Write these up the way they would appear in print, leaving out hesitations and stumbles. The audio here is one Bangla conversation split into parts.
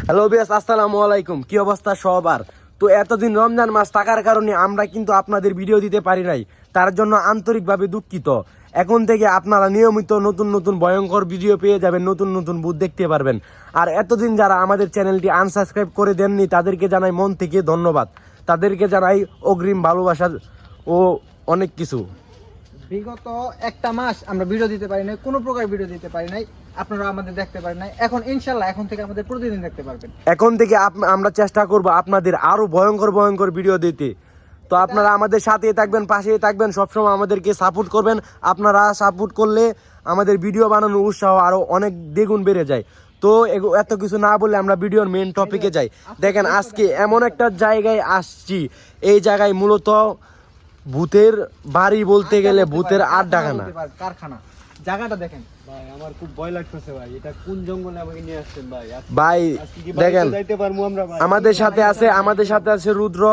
হ্যালো বিয়াস, আসসালামু আলাইকুম। কি অবস্থা সবার? তো এতদিন রমজান মাস থাকার কারণে আমরা কিন্তু আপনাদের ভিডিও দিতে পারি নাই, তার জন্য আন্তরিকভাবে দুঃখিত। এখন থেকে আপনারা নিয়মিত নতুন নতুন ভয়ঙ্কর ভিডিও পেয়ে যাবেন, নতুন নতুন বুথ দেখতে পারবেন। আর এতদিন যারা আমাদের চ্যানেলটি আনসাবস্ক্রাইব করে দেননি তাদেরকে জানাই মন থেকে ধন্যবাদ, তাদেরকে জানাই অগ্রিম ভালোবাসা ও অনেক কিছু। বিগত একটা মাস আমরা ভিডিও দিতে পারি নাই, কোনো প্রকার ভিডিও দিতে পারি নাই, আপনারা আমাদের দেখতে পারেন নাই। এখন ইনশাআল্লাহ এখন থেকে আমাদের প্রতিদিন দেখতে পারবেন। এখন থেকে আমরা চেষ্টা করব আপনাদের আরো ভয়ঙ্কর ভয়ঙ্কর ভিডিও দিতে। তো আপনারা আমাদের সাথেই থাকবেন, পাশেই থাকবেন, সবসময় আমাদেরকে সাপোর্ট করবেন। আপনারা সাপোর্ট করলে আমাদের ভিডিও বানানোর উৎসাহ আরো অনেক দ্বিগুণ বেড়ে যায়। তো এত কিছু না বলে আমরা ভিডিওর মেইন টপিকে যাই। দেখেন আজকে এমন একটা জায়গায় আসছি, এই জায়গায় মূলত ভূতের বাড়ি বলতে গেলে ভূতের আড্ডাখানা, কারখানা। জায়গাটা দেখেন ভাই, আমার খুব ভয় লাগতেছে ভাই। এটা কোন জঙ্গলে আমাকে নিয়ে আসছেন ভাই? ভাই দেখেন যাইতে পারবো আমরা ভাই? আমাদের সাথে আছে রুদ্র,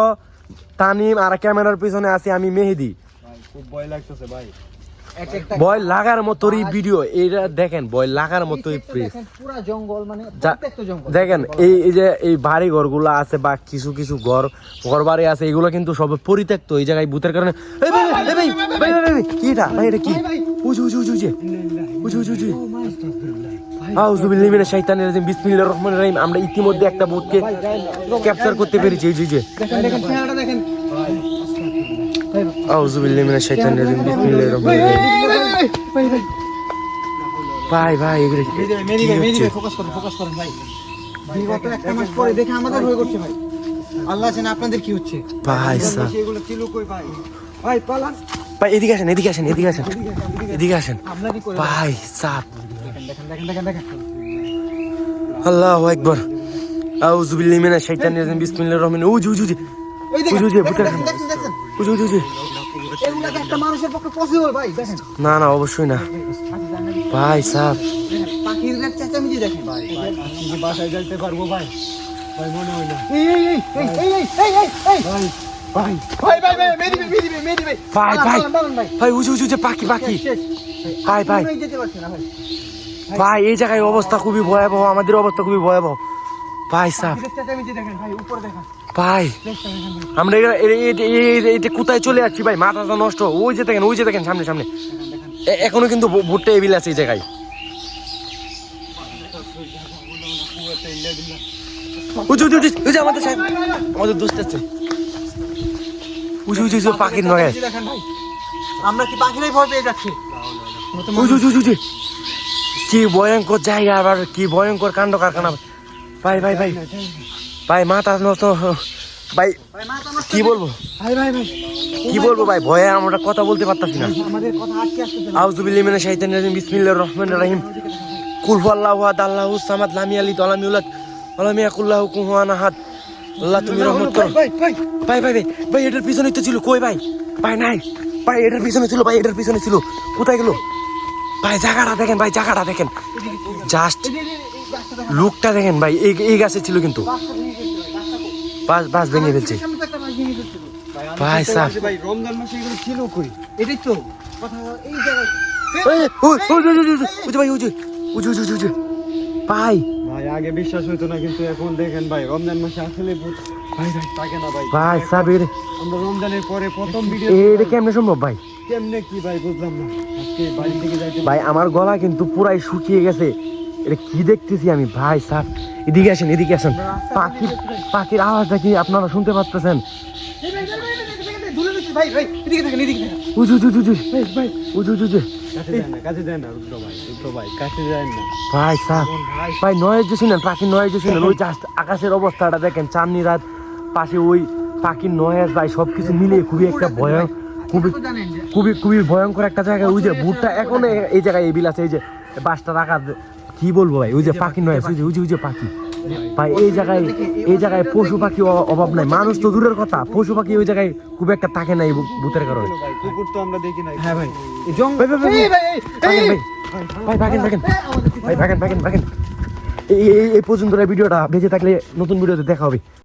তানিম, আর ক্যামেরার পিছনে আছি আমি, মেহেদি। ভাই খুব ভয় লাগতেছে ভাই। ভয় লাগার মতোই ভিডিও এটা দেখেন, ভয় লাগার মতোই প্রেস। পুরো জঙ্গল, মানে প্রত্যেকটা জঙ্গল দেখেন এই যে এই বাড়ি ঘরগুলো আছে বা কিছু কিছু ঘর বাড়ি আছে, এগুলো কিন্তু সব পরিত্যক্ত। এই জায়গায় ভূতের কারণে কিটা ভাই, এটা কি উজু উজু উজু উজু উজু উজু উজু আউযুবিল্লাহি মিনাশ শাইতানির রাজিম, বিসমিল্লাহির রহমানির রহিম। আমরা ইতিমধ্যে একটা ভূতকে ক্যাপচার করতে পেরেছি। এই যে দেখেন দেখেন চেহারাটা দেখেন। আউযুবিল্লাহি মিনাশ শাইতানির রাজিম, বিসমিল্লাহির রহমানির রহিম। ভাই ভাই এগুলো ফোকাস করেন ভাই। বিগত একটা মাস পরে দেখে আমাদের ভয় করছে ভাই। আল্লাহ জানে আপনাদের কি হচ্ছে ভাই সাহেব। এগুলো কি লোক কই ভাই? ভাই পালান ভাই এদিকে আসেন ভাই সাহেব। দেখেন আল্লাহু আকবার, আউযু বিল্লাহি মিনাশ শাইতানির রাজিম, বিসমিল্লাহির রহমানির রহিম। উজু উজু উজু উজু উজু উজু। এগুলা কি একটা মানুষের পক্ষে পসিবল ভাই? দেখেন না না, অবশ্যই না ভাই সাহেব। পাখির চেঁচামেচি দেখেন ভাই। কি বাসায় যাইতে পারবো ভাই? ভাই মনে হয় না। ভাই উজু উজু যে পাখি ভাই এই জায়গায় অবস্থা খুবই ভয়াবহ, আমাদের অবস্থা খুবই ভয়াবহ ভাই সাহেব। ভাই আমরা এটা কোথায় চলে যাচ্ছি ভাই? মাথাটা নষ্ট। ওই যে দেখেন সামনে এখনো কিন্তু ভুট্টা এবিল আছে এই জায়গায়। আমাদের দোস্ত আছে। পাখির নয়, আমরা কি পাখিরাই ভয় পেয়ে যাচ্ছি? কি ভয়ঙ্কর জায়গা, আবার কি ভয়ঙ্কর কাণ্ড কারখানা। ভাই মাথা নষ্ট ভাই, কি বলবো ভাই, ভয়ে আমরা কথা বলতে পারতাছি না। আউযু বিল্লাহি মিনাশ শাইতানির রাজিম, বিসমিল্লাহির রহমানির রহিম। কুল হুয়াল্লাহু আহাদ, আল্লাহুস সামাদ, লাম ইয়ালিদ ওয়া লাম ইউলাদ ওয়া লাম ইয়াকুল লাহু কুফুয়ান আহাদ। আল্লাহ তুমি রহমত করো। ভাই এটার পিছনে তো ছিল, কই ভাই? নাই ভাই, এটার পিছনে ছিল, কোথায় গেল ভাই? জায়গাটা দেখেন জাস্ট লুকটা দেখেন ভাই। এই গাছে ছিল কিন্তু বাস ভেঙে ফেলছে ভাই সাহেব। ভাই রমজান মাসে এগুলো ছিল কই? এটাই তো কথা। এই জায়গায় ভাই ভাই আগে বিশ্বাস হইতো না, কিন্তু এখন দেখেন ভাই রমজান মাসে আসলে ভূত থাকে না ভাই। সাহেব আমরা রমজানের পরে প্রথম ভিডিও। এটা কেমনে সম্ভব ভাই? কেমনে কি ভাই বুঝলাম না। আজকে বাড়ি থেকে যাইতে ভাই আমার গলা কিন্তু পুরাই শুকিয়ে গেছে। এটা কি দেখতেছি আমি ভাই সাহেব? এদিকে আসেন। পাখির আওয়াজটা কি আপনারা শুনতে পাচ্ছেন? কাছে যায় না রুদ্র ভাই কাছে যায় না ভাই সাহেব। ভাই নয়েজ শুনেন, পাখির নয়েজ শুনেন। ওই জাস্ট আকাশের অবস্থাটা দেখেন, চাঁদনি রাত, পাশে ওই পাখির নয়েজ ভাই, সবকিছু মিলিয়ে খুবই একটা খুবই ভয়ঙ্কর একটা জায়গা। ওই যে ভুট্টা এখন এই জায়গায় এই বিল আছে, এই যে বাসটা রাখা, কি বলবো ভাই? ওই যে পাখির নয়েজ, ওই যে পাখি ভাই। এই জায়গায় পশু পাখি অভাব নাই, মানুষ তো দূরের কথা, পশু পাখি ওই জায়গায় খুব একটা থাকে না এই ভূতের কারণে। কুকুর তো আমরা দেখি নাই। হ্যাঁ ভাই, ভাগেন এই পর্যন্ত ভিডিওটা বেঁচে থাকলে নতুন ভিডিওতে দেখা হবে।